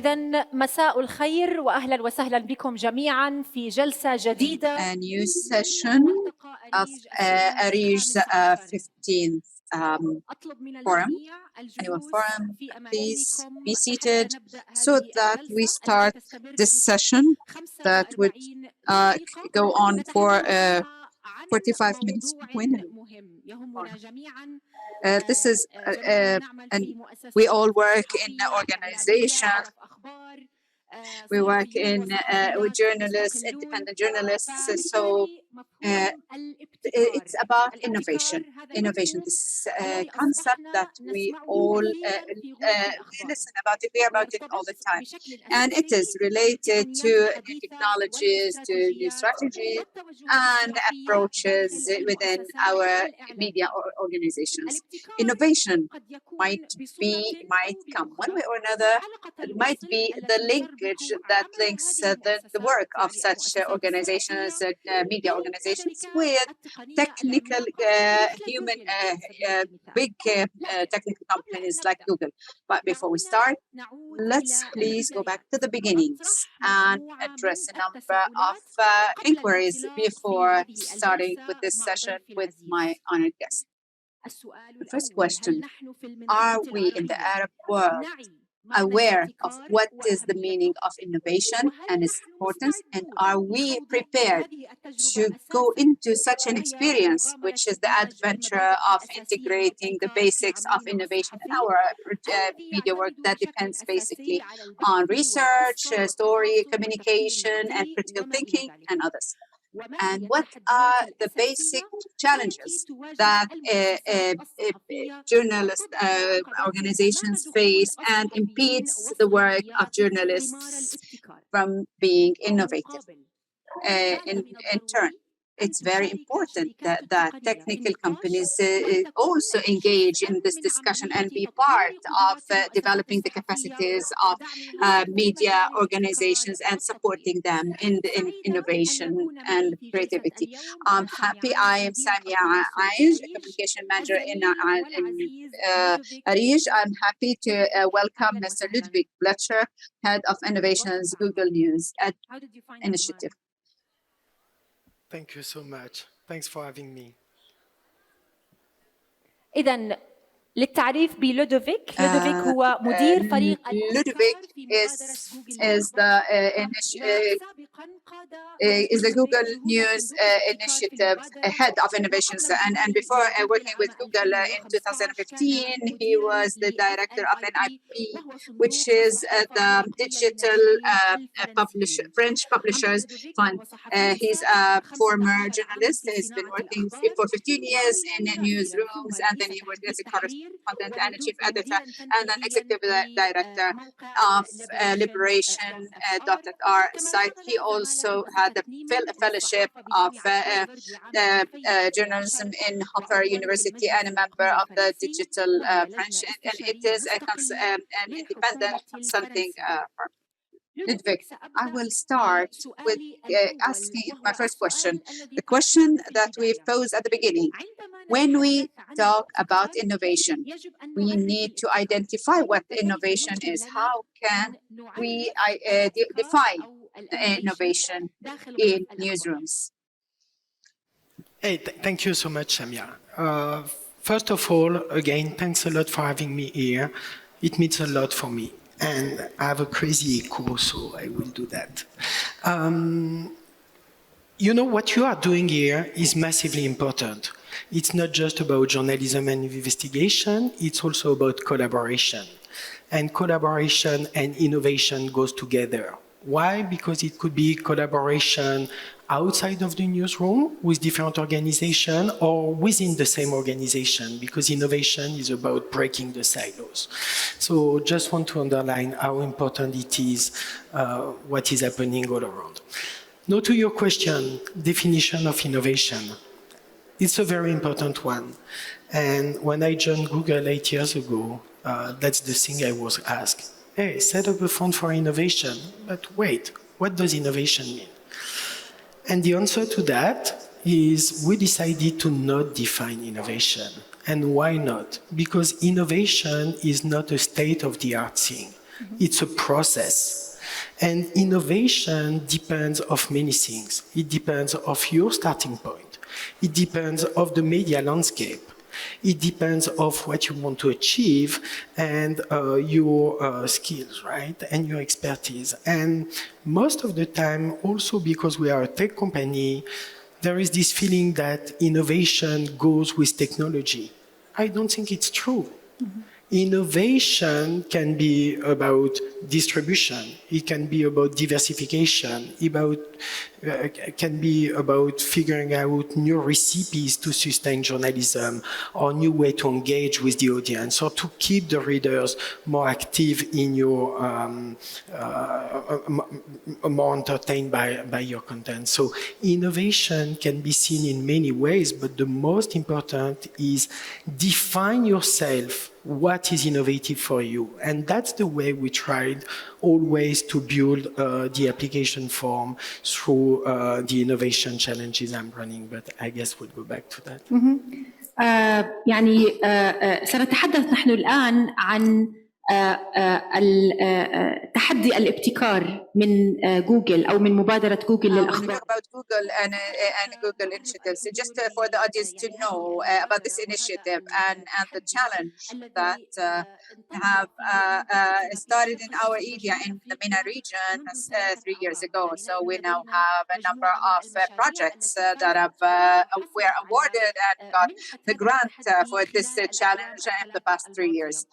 إذن مساء الخير وأهلا وسهلا بكم جميعا في جلسة جديدة. A new session of ARIJ's 15th forum, annual forum. Please be seated so that we start this session that would go on for 45 minutes. This is, and we all work in an organization. We work with journalists, independent journalists. So it's about innovation. Innovation, this concept that we all listen about it, hear about it all the time. And it is related to new technologies, to new strategies and approaches within our media organizations. Innovation might come one way or another. It might be the linkage that links the work of such organizations, media organizations, with technical, human, big technical companies like Google. But before we start, let's please go back to the beginnings and address a number of inquiries before starting with this session with my honored guest. The first question, are we in the Arab world aware of what is the meaning of innovation and its importance, and are we prepared to go into such an experience, which is the adventure of integrating the basics of innovation in our media work that depends basically on research, story, communication, and critical thinking, and others? And what are the basic challenges that journalist organizations face and impedes the work of journalists from being innovative? In turn, it's very important that technical companies also engage in this discussion and be part of developing the capacities of media organizations and supporting them in innovation and creativity. I'm happy. I am Samia ARIJ, a communication manager in ARIJ. I'm happy to welcome Mr. Ludwig Blecher, Head of Innovations, Google News Initiative. Thank you so much. Thanks for having me. إذن للتعريف بلودوفيك، لودوفيك هو مدير فريق Ludwig is the Google News Initiative head of innovations, and before working with Google in 2015, he was the director of NIP, which is the digital French publishers fund. He's a former journalist. He's been working for 15 years in newsrooms, and then he worked as a correspondent and a chief editor and an executive director of Liberation.R site. He also had a fellowship of journalism in Hoffer University and a member of the Digital French, and it is an independent consulting firm. Ludwig, I will start with asking my first question. The question that we've posed at the beginning. When we talk about innovation, we need to identify what innovation is. How can we define innovation in newsrooms? Hey, thank you so much, Samia. First of all, again, thanks a lot for having me here. It means a lot for me. And I have a crazy echo, so I will do that. You know, what you are doing here is massively important. It's not just about journalism and investigation, it's also about collaboration. And collaboration and innovation goes together. Why? Because it could be collaboration outside of the newsroom with different organizations or within the same organization, because innovation is about breaking the silos. So just want to underline how important it is, what is happening all around. Now to your question, definition of innovation. It's a very important one. And when I joined Google 8 years ago, that's the thing I was asked. Hey, set up a fund for innovation. But wait, what does innovation mean? And the answer to that is we decided to not define innovation. And why not? Because innovation is not a state-of-the-art thing. It's a process. And innovation depends of many things. It depends of your starting point. It depends of the media landscape. It depends of what you want to achieve and your skills, right? And your expertise. And most of the time, also because we are a tech company, there is this feeling that innovation goes with technology. I don't think it's true. Innovation can be about distribution. It can be about diversification. Can be about figuring out new recipes to sustain journalism or new way to engage with the audience or to keep the readers more active in your, more entertained by your content. So innovation can be seen in many ways, but the most important is define yourself. What is innovative for you? And that's the way we tried always to build the application form through the innovation challenges I'm running, but I guess we'll go back to that. يعني سنتحدث نحن الآن عن تحدي الابتكار من جوجل أو من مبادرة جوجل When we للأخبار. talk about Google and Google initiatives, just for the audience to know about this initiative and the challenge that have started in our area in the MENA region 3 years ago. So we now have a number of projects that have were awarded and got the grant for this challenge in the past 3 years.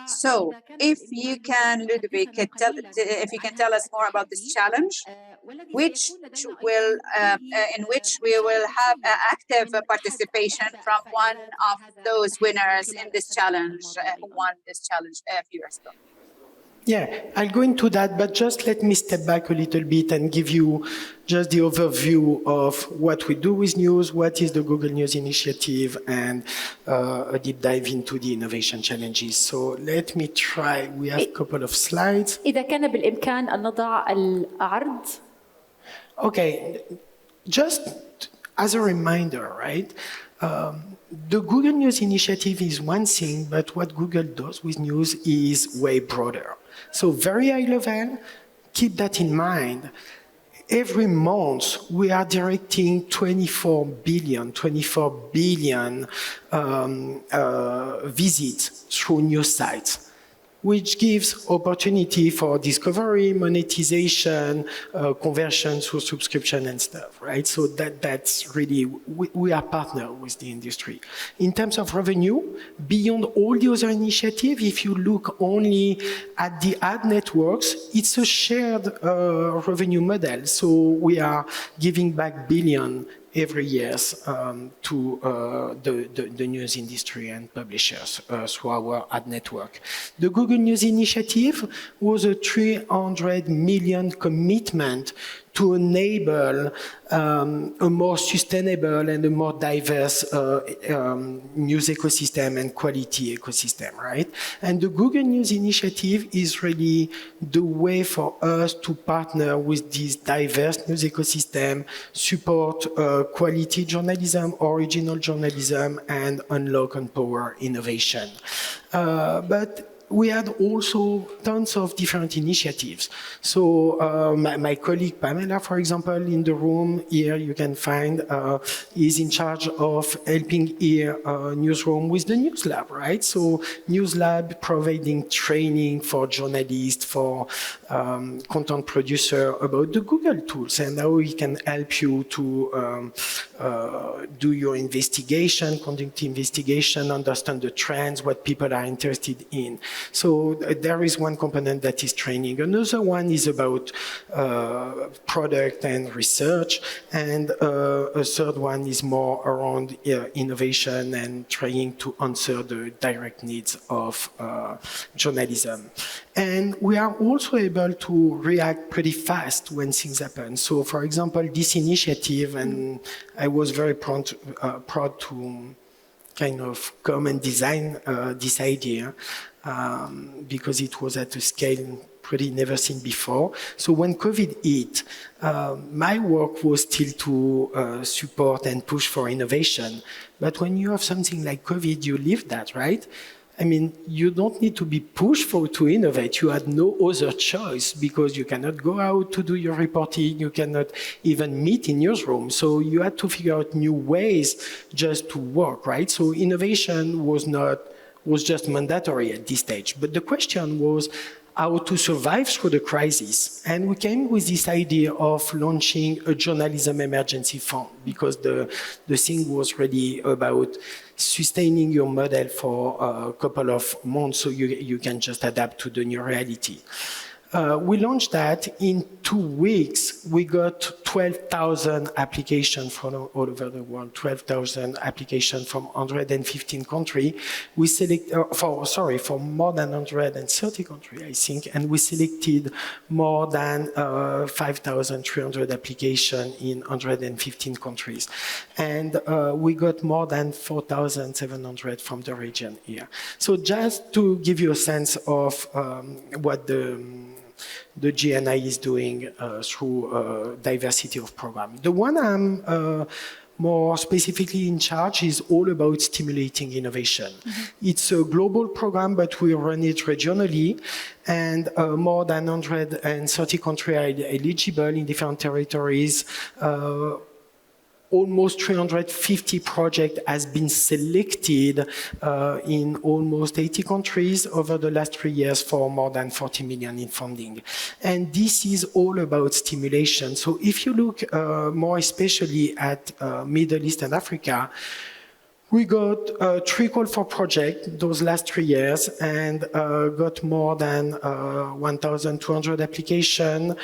So, if you can, Ludovic, if you can tell us more about this challenge, in which we will have active participation from one of those winners in this challenge who won this challenge a few years ago. Yeah, I'll go into that, but just let me step back a little bit and give you just the overview of what we do with news, what is the Google News Initiative, and a deep dive into the innovation challenges. So let me try. We have a couple of slides. إذا كان بالإمكان أن نضع العرض. Okay, just as a reminder, right? The Google News Initiative is one thing, but what Google does with news is way broader. So very high level, keep that in mind. Every month, we are directing 24 billion visits through news sites, which gives opportunity for discovery, monetization, conversion through subscription and stuff, right? So that's really, we are partner with the industry. In terms of revenue, beyond all the other initiatives, if you look only at the ad networks, it's a shared revenue model. So we are giving back billion every year to the news industry and publishers through our ad network. The Google News Initiative was a 300 million commitment to enable a more sustainable and a more diverse news ecosystem and quality ecosystem, right? And the Google News Initiative is really the way for us to partner with this diverse news ecosystem, support quality journalism, original journalism, and unlock and power innovation. But we had also tons of different initiatives. So my colleague Pamela, for example, in the room here, you can find, is in charge of helping here newsroom with the News Lab, right? So News Lab providing training for journalists, for content producer about the Google tools and how we can help you to do your investigation, conduct investigation, understand the trends, what people are interested in. So there is one component that is training. Another one is about product and research. And a third one is more around innovation and trying to answer the direct needs of journalism. And we are also able to react pretty fast when things happen. So for example, this initiative, and I was very proud to kind of come and design this idea because it was at a scale pretty never seen before. So when COVID hit, my work was still to support and push for innovation. But when you have something like COVID, you live that, right? I mean, you don't need to be pushed to innovate. You had no other choice because you cannot go out to do your reporting. You cannot even meet in newsroom. So you had to figure out new ways just to work, right? So innovation was just mandatory at this stage. But the question was how to survive through the crisis. And we came with this idea of launching a journalism emergency fund because the thing was really about sustaining your model for a couple of months so you can just adapt to the new reality. We launched that. In 2 weeks. We got 12,000 applications from all over the world, 12,000 applications from 115 countries. We for more than 130 countries, I think, and we selected more than 5,300 applications in 115 countries. And we got more than 4,700 from the region here. So just to give you a sense of what the GNI is doing through diversity of program. The one I'm more specifically in charge is all about stimulating innovation. Mm-hmm. It's a global program, but we run it regionally, and more than 130 countries are eligible in different territories. Almost 350 projects has been selected in almost 80 countries over the last 3 years for more than 40 million in funding. And this is all about stimulation. So if you look more especially at Middle East and Africa, we got 3 calls for projects those last 3 years and got more than 1,200 applications,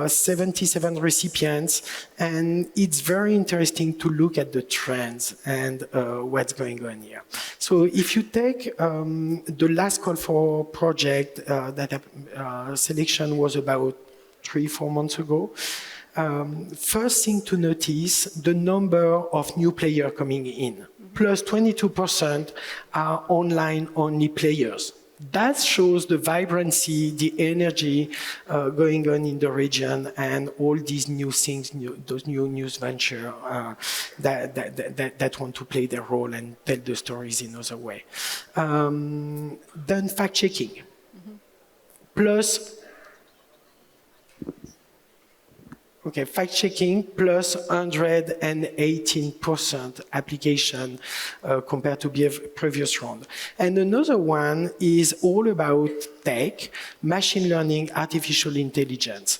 77 recipients, and it's very interesting to look at the trends and what's going on here. So if you take the last call for project, that selection was about 3-4 months ago. First thing to notice, the number of new players coming in. Plus 22% are online-only players. That shows the vibrancy, the energy going on in the region, and all these new things, those new news ventures that want to play their role and tell the stories in another way. Then fact-checking. Mm-hmm. Plus, fact-checking plus 118% application compared to the previous round. And another one is all about tech, machine learning, artificial intelligence,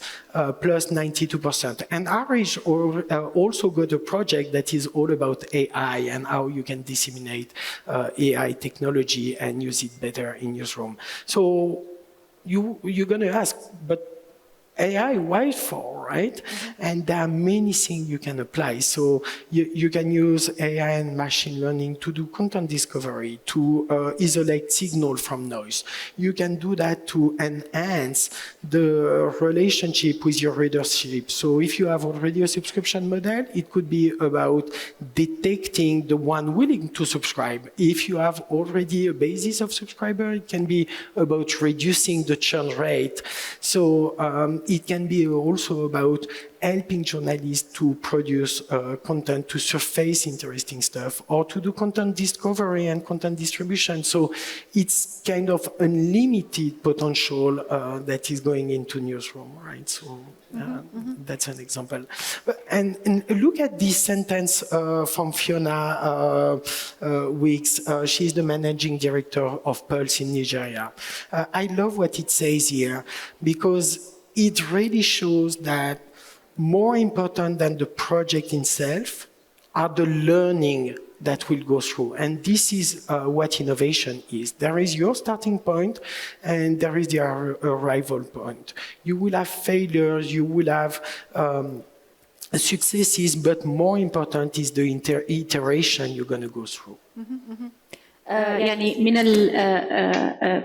plus 92%. And ARIJ also got a project that is all about AI and how you can disseminate AI technology and use it better in newsroom. So you're going to ask, but AI, why for, right? Mm-hmm. And there are many things you can apply. So you can use AI and machine learning to do content discovery, to isolate signal from noise. You can do that to enhance the relationship with your readership. So if you have already a subscription model, it could be about detecting the one willing to subscribe. If you have already a basis of subscriber, it can be about reducing the churn rate. So it can be also about helping journalists to produce content, to surface interesting stuff, or to do content discovery and content distribution. So it's kind of unlimited potential that is going into newsroom, right? So that's an example. And look at this sentence from Fiona Weeks. She's the managing director of Pulse in Nigeria. I love what it says here because it really shows that more important than the project itself are the learning that will go through. And this is what innovation is. There is your starting point and there is the arrival point. You will have failures, you will have successes, but more important is the iteration you're going to go through. Mm-hmm, mm-hmm. يعني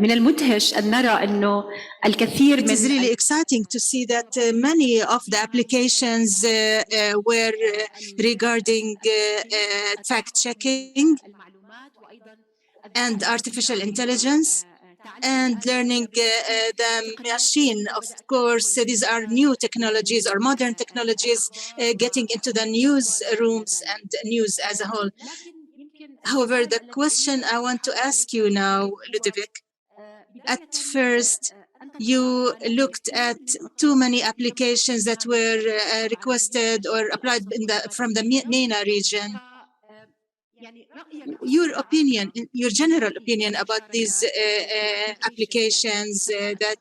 من المدهش أن نرى أنه الكثير من It is really exciting to see that many of the applications were regarding fact-checking and artificial intelligence and learning the machine. Of course, these are new technologies or modern technologies getting into the news rooms and news as a whole. However, the question I want to ask you now, Ludovic, at first, you looked at too many applications that were requested or applied from the MENA region. Your opinion, your general opinion about these applications that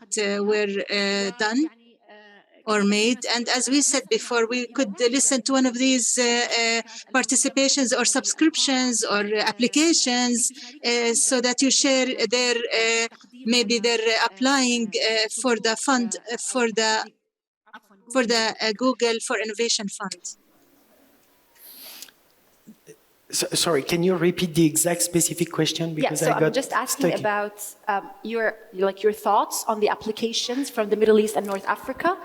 were done or made. And as we said before, we could listen to one of these participations or subscriptions or applications so that you share their, maybe they're applying for the fund, for the Google for Innovation Fund. Sorry, can you repeat the exact specific question? Because so I got I'm just asking stuck. about your thoughts on the applications from the Middle East and North Africa,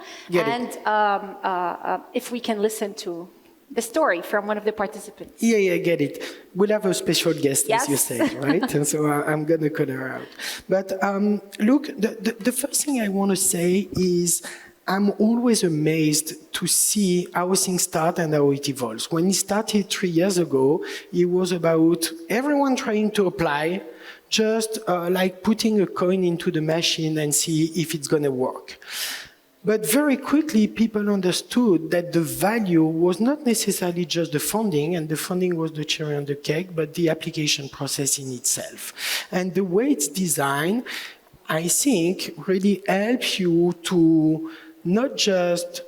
if we can listen to the story from one of the participants. Yeah, get it. We'll have a special guest, Yes. as you said, right? And so I'm going to call her out. But look, the first thing I want to say is I'm always amazed to see how things start and how it evolves. When it started 3 years ago, it was about everyone trying to apply, just like putting a coin into the machine and see if it's going to work. But very quickly, people understood that the value was not necessarily just the funding, and the funding was the cherry on the cake, but the application process in itself. And the way it's designed, I think, really helps you to not just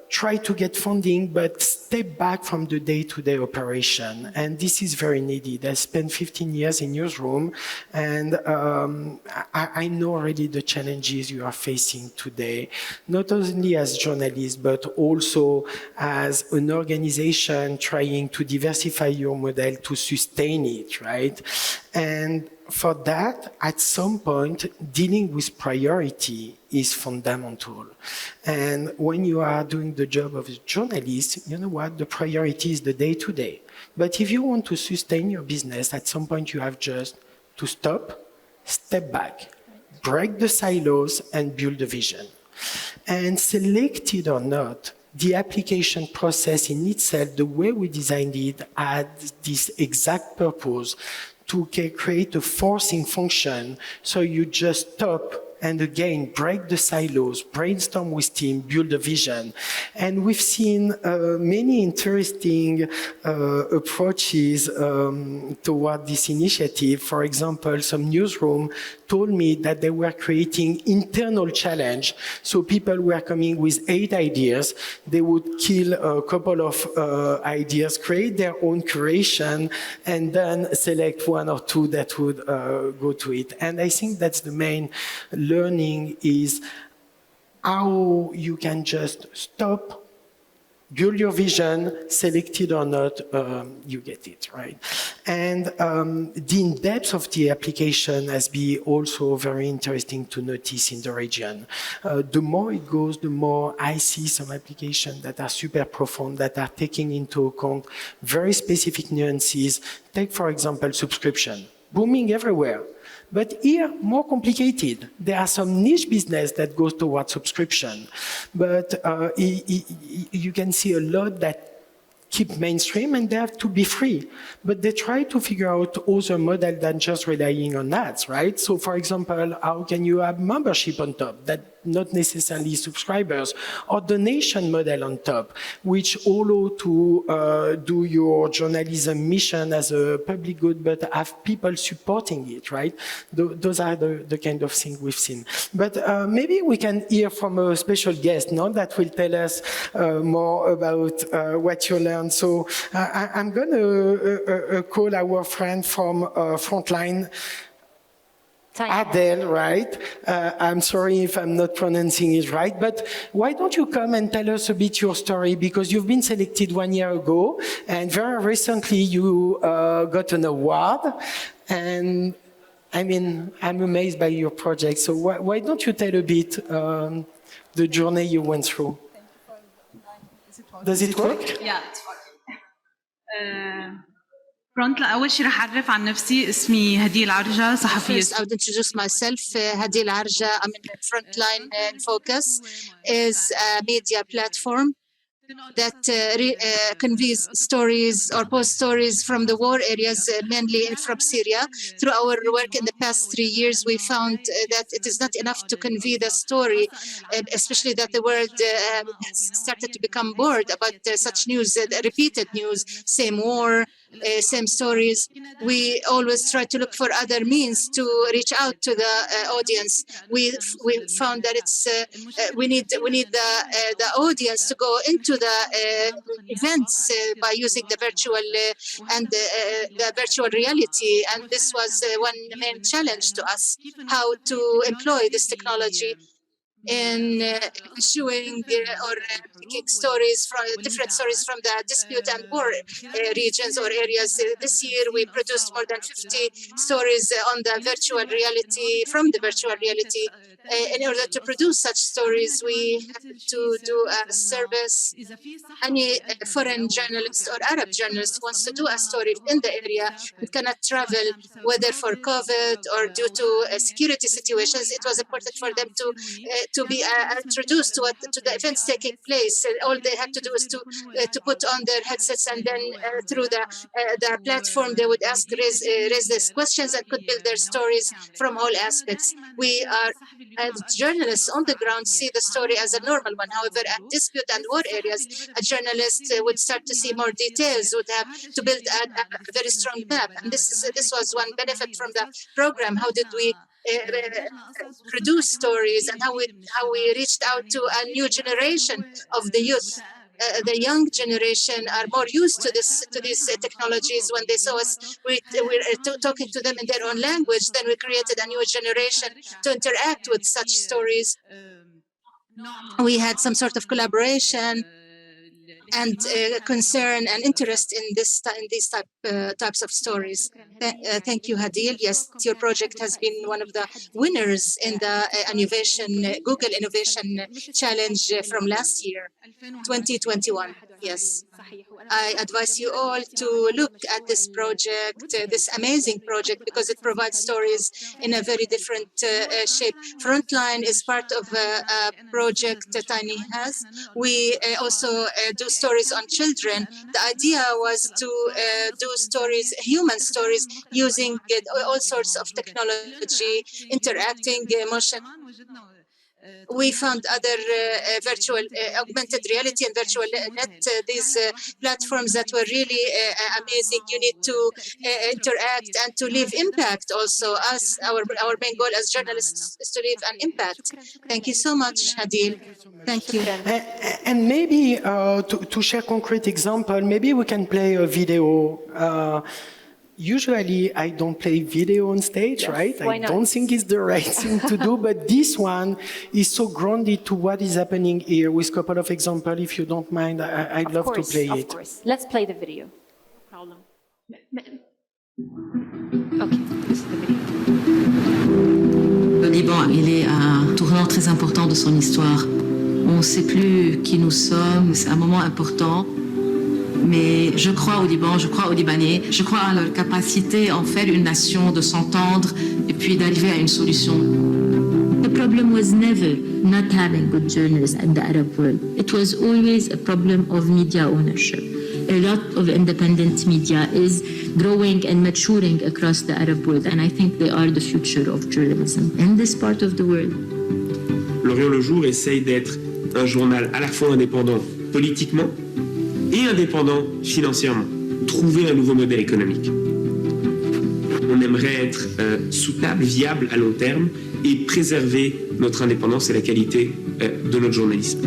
try to get funding, but step back from the day-to-day operation. And this is very needed. I spent 15 years in newsroom, and I know already the challenges you are facing today, not only as journalists, but also as an organization trying to diversify your model to sustain it, right? And for that, at some point, dealing with priority is fundamental. And when you are doing the job of a journalist, you know what? The priority is the day-to-day. But if you want to sustain your business, at some point you have just to stop, step back, break the silos, and build a vision. And selected or not, the application process in itself, the way we designed it, had this exact purpose to create a forcing function, so you just stop and again break the silos, brainstorm with team, build a vision. And we've seen many interesting approaches toward this initiative. For example, some newsroom told me that they were creating internal challenge. So people were coming with 8 ideas. They would kill a couple of ideas, create their own creation, and then select 1 or 2 that would go to it. And I think that's the main learning, is how you can just stop, build your vision, selected or not, you get it, right? And the in-depth of the application has been also very interesting to notice in the region. The more it goes, the more I see some applications that are super profound, that are taking into account very specific nuances. Take, for example, subscription, booming everywhere. But here, more complicated. There are some niche business that goes towards subscription. But you can see a lot that keep mainstream, and they have to be free. But they try to figure out other model than just relying on ads, right? So for example, how can you have membership on top that not necessarily subscribers, or donation model on top, which allow to do your journalism mission as a public good, but have people supporting it, right? Those are the kind of things we've seen. But maybe we can hear from a special guest, no, that will tell us more about what you learned. So I'm going to call our friend from Frontline, Adele, right? I'm sorry if I'm not pronouncing it right, but why don't you come and tell us a bit your story? Because you've been selected 1 year ago, and very recently you got an award. And I mean, I'm amazed by your project. So why don't you tell a bit the journey you went through? Does it work? Yeah, it's working. فرونت أول شيء رح أعرف عن نفسي اسمي هدية العرجة صحفية. First, I would introduce myself. Hadi Al-Arja, I'm in Frontline in Focus, is a media platform that conveys stories or post stories from the war areas, mainly from Syria. Through our work in the past 3 years, we found that it is not enough to convey the story, especially that the world has started to become bored about such news, repeated news, same war, same stories. We always try to look for other means to reach out to the audience. We found that it's we need the audience to go into the events by using the virtual and the virtual reality, and this was one main challenge to us, how to employ this technology in showing or picking stories from different stories from the dispute and war regions or areas. This year we produced more than 50 stories on the virtual reality, from the virtual reality. In order to produce such stories, we had to do a service. Any foreign journalist or Arab journalist who wants to do a story in the area and cannot travel, whether for COVID or due to security situations, it was important for them to be introduced to the events taking place. All they had to do is to put on their headsets, and then through the platform they would raise these questions and could build their stories from all aspects. We are as journalists on the ground see the story as a normal one. However, at dispute and war areas, a journalist would start to see more details, would have to build a very strong map. And this was one benefit from the program. How did we produce stories, and how we reached out to a new generation of the youth. The young generation are more used to these technologies. When they saw us, we're talking to them in their own language. Then we created a new generation to interact with such stories. We had some sort of collaboration and concern and interest in these types of stories. Thank you, Hadil. Yes, your project has been one of the winners in the Google Innovation Challenge from last year, 2021. Yes. I advise you all to look at this project, this amazing project, because it provides stories in a very different shape. Frontline is part of a project that Tiny has. We also do stories on children. The idea was to do stories, human stories, using all sorts of technology, interacting, emotion. We found other virtual augmented reality and virtual net, these platforms that were really amazing. You need to interact and to leave impact also. Our main goal as journalists is to leave an impact. Thank you so much, Hadil. Thank you. And maybe to share concrete example, maybe we can play a video. Usually, I don't play video on stage, yes, right? I don't think it's the right thing to do, but this one is so grounded to what is happening here with a couple of examples. If you don't mind, I'd love to play it. Of course. Let's play the video. No problem. Okay, this is the video. Le Liban, il est à un tournant très important de son histoire. On ne sait plus qui nous sommes, c'est un moment important. Mais je crois au Liban, je crois aux Libanais, je crois à leur capacité à en faire une nation, de s'entendre et puis d'arriver à une solution. The problem was never not having good journalists in the Arab world. It was always a problem of media ownership. A lot of independent media is growing and maturing across the Arab world, and I think they are the future of journalism in this part of the world. L'Orient le Jour essaye d'être un journal à la fois indépendant politiquement et indépendant financièrement, trouver un nouveau modèle économique. On aimerait être soutenable, viable à long terme et préserver notre indépendance et la qualité de notre journalisme.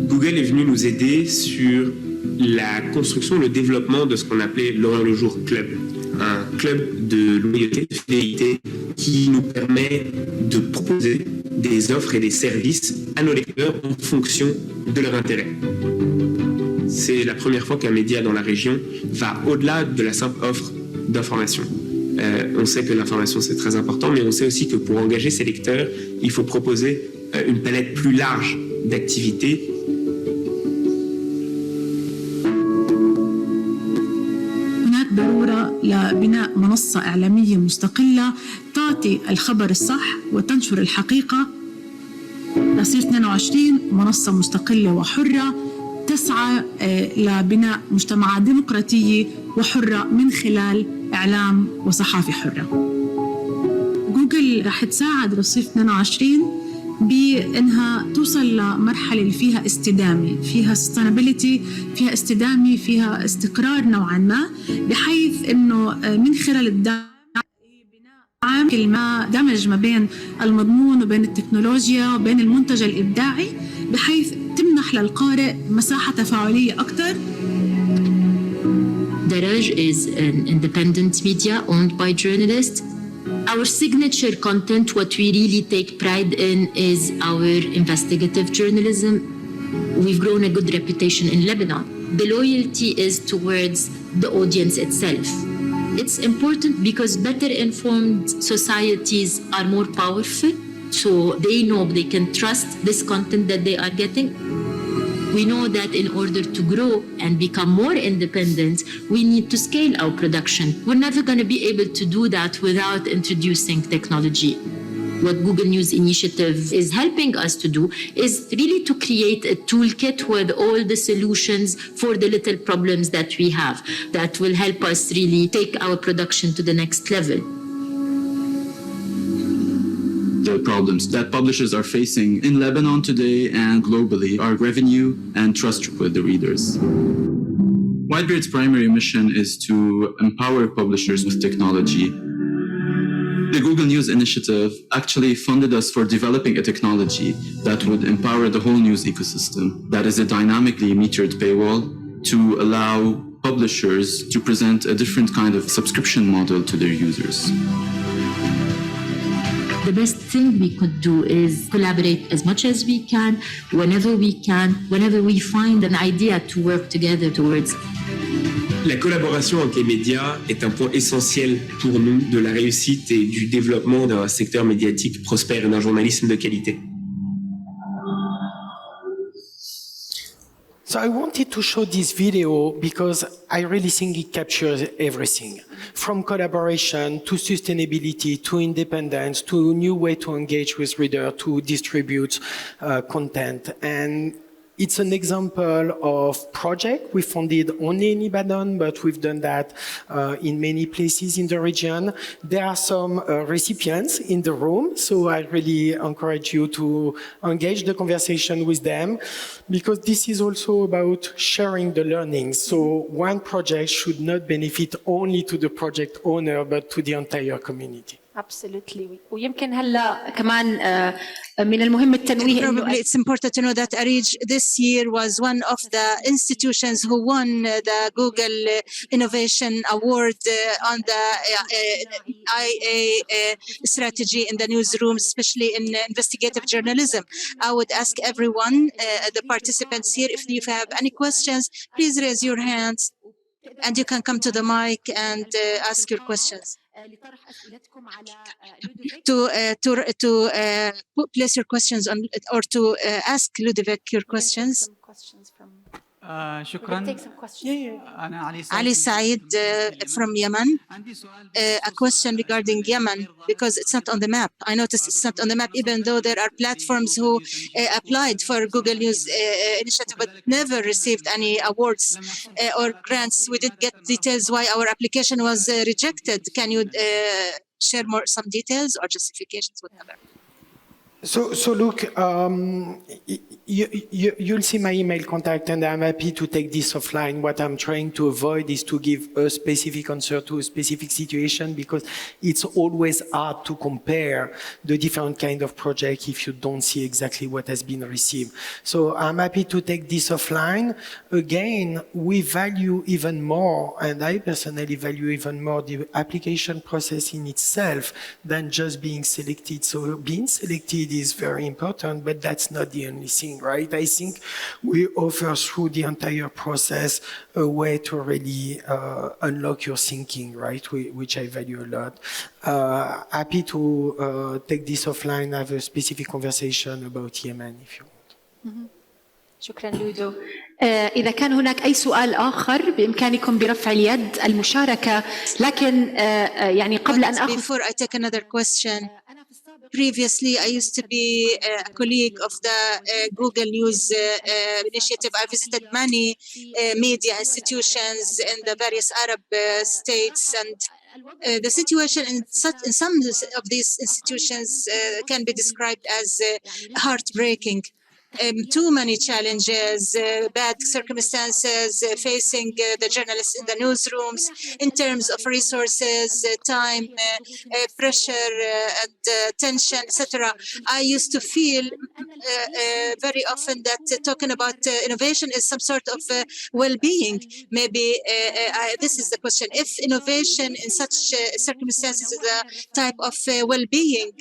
Google est venu nous aider sur la construction et le développement de ce qu'on appelait l'Orient le Jour Club, un club de loyauté, de fidélité qui nous permet de proposer des offres et des services à nos lecteurs en fonction de leur intérêt. C'est la première fois qu'un média dans la région va au-delà de la simple offre d'information. On sait que l'information c'est très important, mais on sait aussi que pour engager ses lecteurs, il faut proposer une palette plus large d'activités. هناك ضرورة لبناء منصة إعلامية مستقلة تعطي الخبر الصح وتنشر الحقيقة. تصير 22 منصة مستقلة وحرة تسعى لبناء مجتمعات ديمقراطية وحرة من خلال إعلام وصحافة حرة. جوجل رح تساعد رصيف 22 بأنها توصل لمرحلة اللي فيها استدامة، فيها sustainability، فيها استدامة، فيها استقرار نوعاً ما، بحيث أنه من خلال الدعم كل ما دمج ما بين المضمون وبين التكنولوجيا وبين المنتج الإبداعي، بحيث تمنح للقارئ مساحة تفاعلية أكثر. ARIJ is an independent media owned by journalists. Our signature content, what we really take pride in, is our investigative journalism. We've grown a good reputation in Lebanon. The loyalty is towards the audience itself. It's important because better informed societies are more powerful, so they know they can trust this content that they are getting. We know that in order to grow and become more independent, we need to scale our production. We're never going to be able to do that without introducing technology. What Google News Initiative is helping us to do is really to create a toolkit with all the solutions for the little problems that we have that will help us really take our production to the next level. The problems that publishers are facing in Lebanon today and globally are revenue and trust with the readers. Whitebeard's primary mission is to empower publishers with technology. The Google News Initiative actually funded us for developing a technology that would empower the whole news ecosystem. That is a dynamically metered paywall to allow publishers to present a different kind of subscription model to their users. The best thing we could do is collaborate as much as we can, whenever we find an idea to work together towards. La collaboration entre les médias est un point essentiel pour nous de la réussite et du développement d'un secteur médiatique prospère et d'un journalisme de qualité. So I wanted to show this video because I really think it captures everything. From collaboration to sustainability to independence to a new way to engage with readers to distribute content. And it's an example of project we funded only in Lebanon, but we've done that in many places in the region. There are some recipients in the room, so I really encourage you to engage the conversation with them, because this is also about sharing the learnings. So one project should not benefit only to the project owner, but to the entire community. Absolutely. ويمكن هلا كمان من المهم التنويه Probably it's important to know that ARIJ this year was one of the institutions who won the Google Innovation Award on the IA strategy in the newsroom, especially in investigative journalism. I would ask everyone, the participants here, if you have any questions, please raise your hands and you can come to the mic and ask your questions. Place your questions on, or to ask Ludovic your questions. شكرا. أنا Ali Said from Yemen. A question regarding Yemen, because it's not on the map. I noticed it's not on the map, even though there are platforms who applied for Google News Initiative but never received any awards or grants. We did get details why our application was rejected. Can you share some details or justifications, whatever? So look, you'll see my email contact, and I'm happy to take this offline. What I'm trying to avoid is to give a specific answer to a specific situation, because it's always hard to compare the different kind of project if you don't see exactly what has been received. So I'm happy to take this offline. Again, we value even more, and I personally value even more, the application process in itself than just being selected. So being selected is very important, but that's not the only thing, right? I think we offer through the entire process a way to really unlock your thinking, right? Which I value a lot. Happy to take this offline, have a specific conversation about Yemen if you want. شكرا لودو. إذا كان هناك أي سؤال آخر بإمكانكم برفع اليد المشاركة، لكن يعني قبل أن أخذ. Before I take another question, Previously, I used to be a colleague of the Google News initiative. I visited many media institutions in the various Arab states, and the situation in some of these institutions can be described as heartbreaking. Too many challenges, bad circumstances facing the journalists in the newsrooms in terms of resources, time, pressure, and tension, etc. I used to feel very often that talking about innovation is some sort of well-being. Maybe this is the question. If innovation in such circumstances is a type of well-being,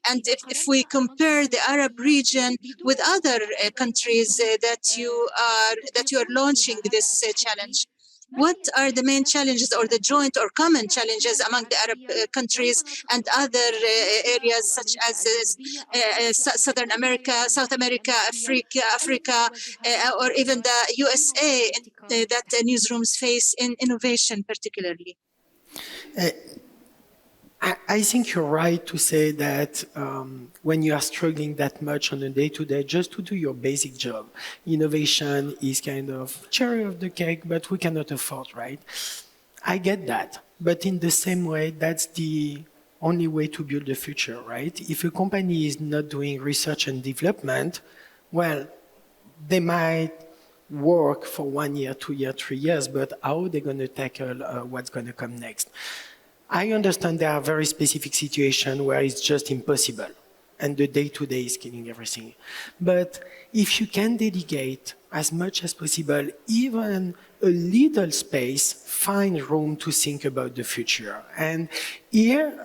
and if we compare the Arab region with other countries that you are launching this challenge, what are the main challenges or the joint or common challenges among the Arab countries and other areas such as Southern America, South America, Africa, or even the USA that newsrooms face in innovation particularly? I think you're right to say that when you are struggling that much on a day-to-day, just to do your basic job, innovation is kind of cherry of the cake, but we cannot afford, right? I get that. But in the same way, that's the only way to build the future, right? If a company is not doing research and development, well, they might work for 1 year, 2 years, 3 years, but how are they going to tackle what's going to come next? I understand there are very specific situations where it's just impossible and the day-to-day is killing everything. But if you can dedicate as much as possible, even a little space, find room to think about the future. And here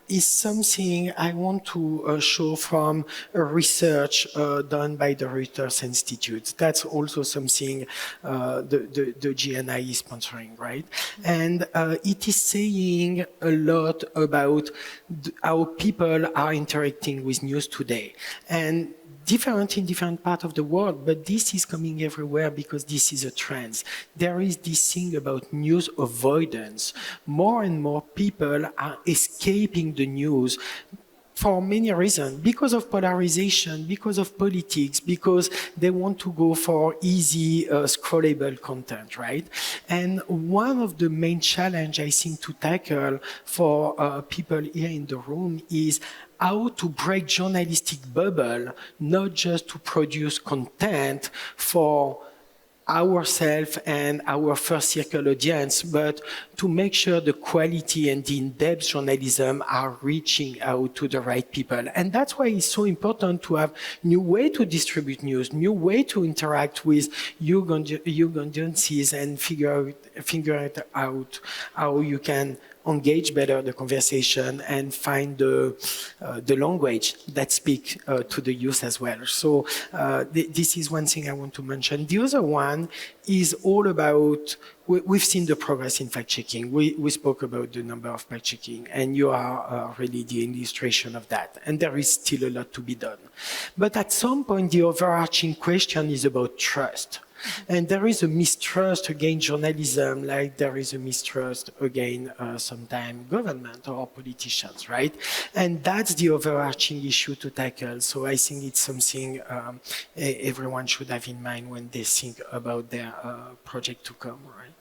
is something I want to show from a research done by the Reuters Institute. That's also something the GNI is sponsoring, right? And it is saying a lot about how people are interacting with news today. And different in different parts of the world, but this is coming everywhere because this is a trend. There is this thing about news avoidance. More and more people are escaping the news for many reasons, because of polarization, because of politics, because they want to go for easy, scrollable content, right? And one of the main challenges I think to tackle for people here in the room is how to break journalistic bubble, not just to produce content for ourselves and our first circle audience, but to make sure the quality and the in-depth journalism are reaching out to the right people. And that's why it's so important to have new way to distribute news, new way to interact with young audiences and figure it out how you can engage better the conversation and find the language that speaks to the youth as well. So this is one thing I want to mention. The other one is all about, we've seen the progress in fact-checking. We spoke about the number of fact-checking, and you are really the illustration of that. And there is still a lot to be done. But at some point, the overarching question is about trust. And there is a mistrust against journalism, like there is a mistrust against sometimes government or politicians, right? And that's the overarching issue to tackle. So I think it's something everyone should have in mind when they think about their project to come, right?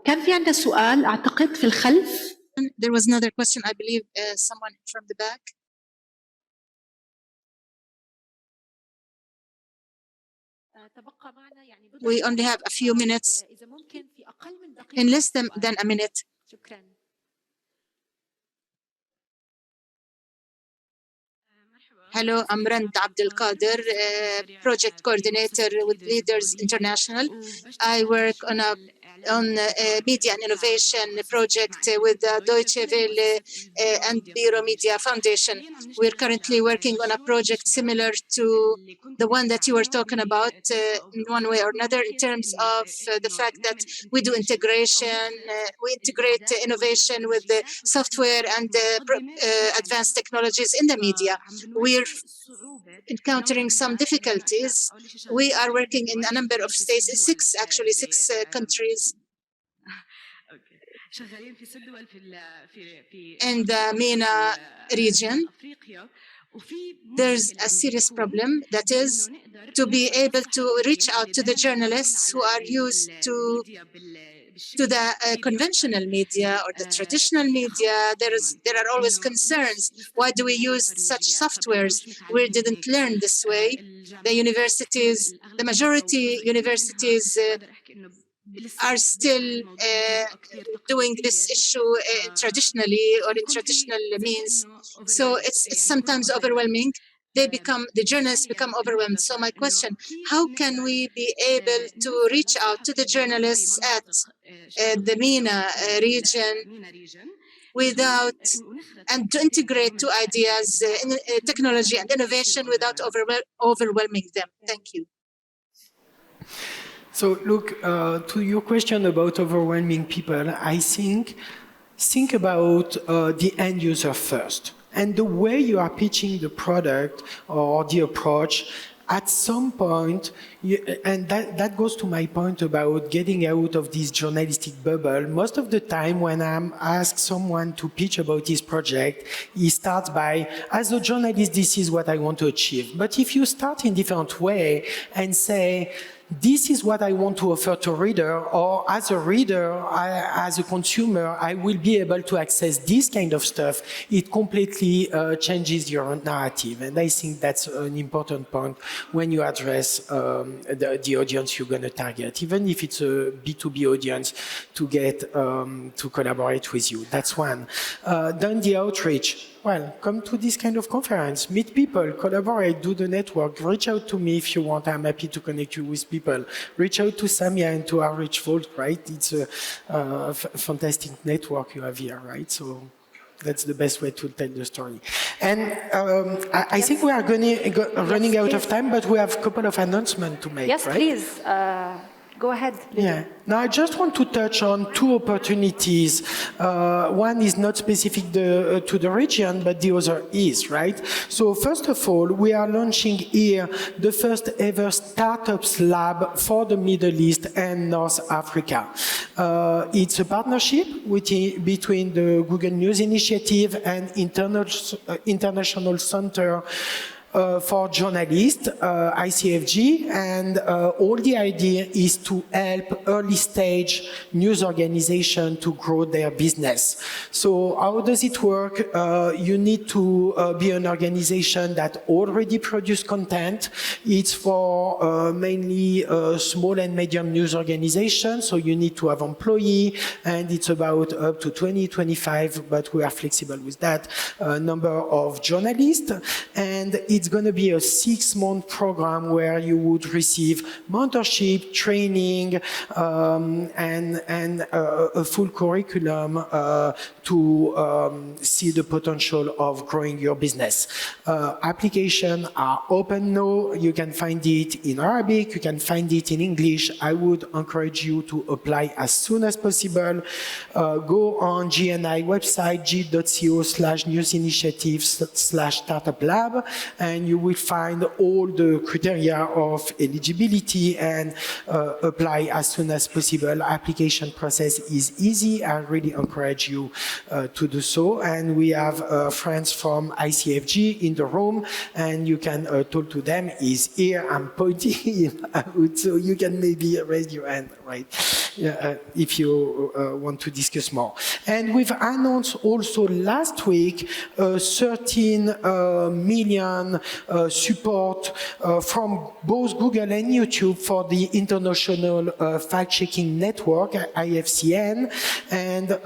كان في عندنا سؤال أعتقد في الخلف. There was another question, I believe, someone from the back. We only have a few minutes. In less than a minute. Hello, I'm Rand Abdel Qadir, project coordinator with Leaders International. I work on a media and innovation project with the Deutsche Welle and Biro Media Foundation. We're currently working on a project similar to the one that you were talking about in one way or another, in terms of the fact that we do integration, we integrate innovation with the software and advanced technologies in the media. We're encountering some difficulties. We are working in a number of states, six countries. in the MENA region, there's a serious problem, that is to be able to reach out to the journalists who are used to the conventional media or the traditional media. There are always concerns. Why do we use such softwares? We didn't learn this way. The universities, the majority universities are still doing this issue traditionally or in traditional means. So it's sometimes overwhelming. The journalists become overwhelmed. So my question, how can we be able to reach out to the journalists at the MENA region without, and to integrate two ideas, technology and innovation, without overwhelming them? Thank you. So look, to your question about overwhelming people, I think about the end user first. And the way you are pitching the product or the approach, at some point, and that goes to my point about getting out of this journalistic bubble. Most of the time when I'm asked someone to pitch about his project, he starts by, as a journalist, this is what I want to achieve. But if you start in a different way and say, this is what I want to offer to a reader, or as a reader, as a consumer, I will be able to access this kind of stuff, it completely changes your narrative. And I think that's an important point when you address the audience you're going to target, even if it's a B2B audience, to get to collaborate with you. That's one. Then the outreach. Well, come to this kind of conference, meet people, collaborate, do the network, reach out to me if you want. I'm happy to connect you with people. Reach out to Samia and to ARIJ Vault, right? It's a fantastic network you have here, right? So that's the best way to tell the story. And I think we are running out of time, but we have a couple of announcements to make, yes, right? Yes, please. Go ahead. Yeah. Now, I just want to touch on two opportunities. One is not specific to the region, but the other is, right? So first of all, we are launching here the first ever startups lab for the Middle East and North Africa. It's a partnership between the Google News Initiative and International Center for journalists, ICFG, and all the idea is to help early stage news organizations to grow their business. So how does it work? You need to be an organization that already produces content. It's for mainly small and medium news organizations, so you need to have employees, and it's about up to 20, 25, but we are flexible with that number of journalists. And it's going to be a 6-month program where you would receive mentorship, training, and a full curriculum to see the potential of growing your business. Applications are open now. You can find it in Arabic. You can find it in English. I would encourage you to apply as soon as possible. Go on GNI website, g.co/newsinitiative/startuplab, and you will find all the criteria of eligibility and apply as soon as possible. Application process is easy. I really encourage you to do so. And we have friends from ICFG in the room, and you can talk to them. He's here. I'm pointing him out, so you can maybe raise your hand, right? If you want to discuss more. And we've announced also last week 13 million support from both Google and YouTube for the International Fact-Checking Network, IFCN, and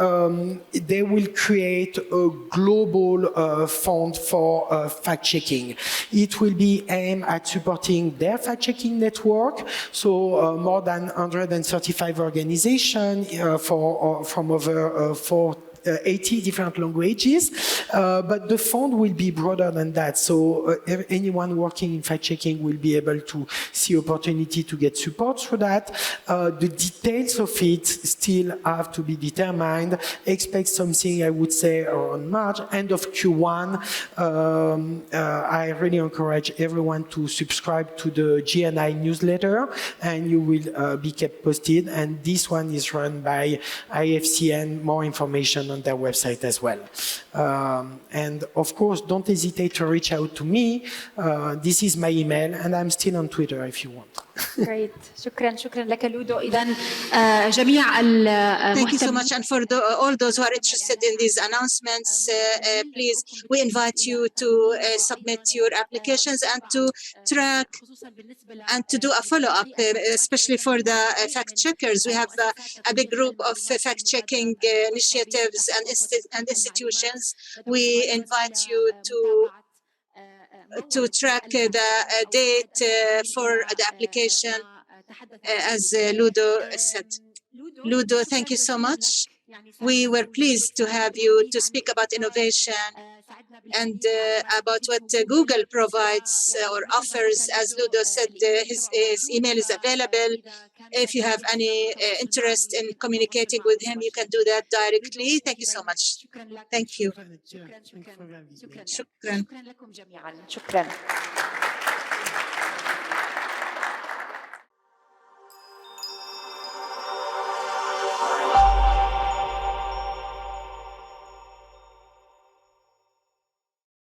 they will create a global fund for fact-checking. It will be aimed at supporting their fact-checking network, so more than 135 organizations from over 80 different languages, but the fund will be broader than that. So anyone working in fact-checking will be able to see opportunity to get support for that. The details of it still have to be determined. Expect something, I would say, around March, end of Q1. I really encourage everyone to subscribe to the GNI newsletter, and you will be kept posted. And this one is run by IFCN. More information on their website as well. And of course, don't hesitate to reach out to me. This is my email, and I'm still on Twitter if you want. Great. شكرا لك لودو. إذا جميع Thank you so much. And for all those who are interested in these announcements, please, we invite you to submit your applications and to track and to do a follow-up, especially for the fact-checkers. We have a big group of fact-checking initiatives and institutions. We invite you to track the date for the application, as Ludo said. Ludo, thank you so much. We were pleased to have you to speak about innovation and about what Google provides or offers. As Ludo said, his email is available. If you have any interest in communicating with him, you can do that directly. Thank you so much. Thank you. شكرا لكم جميعا. شكرا.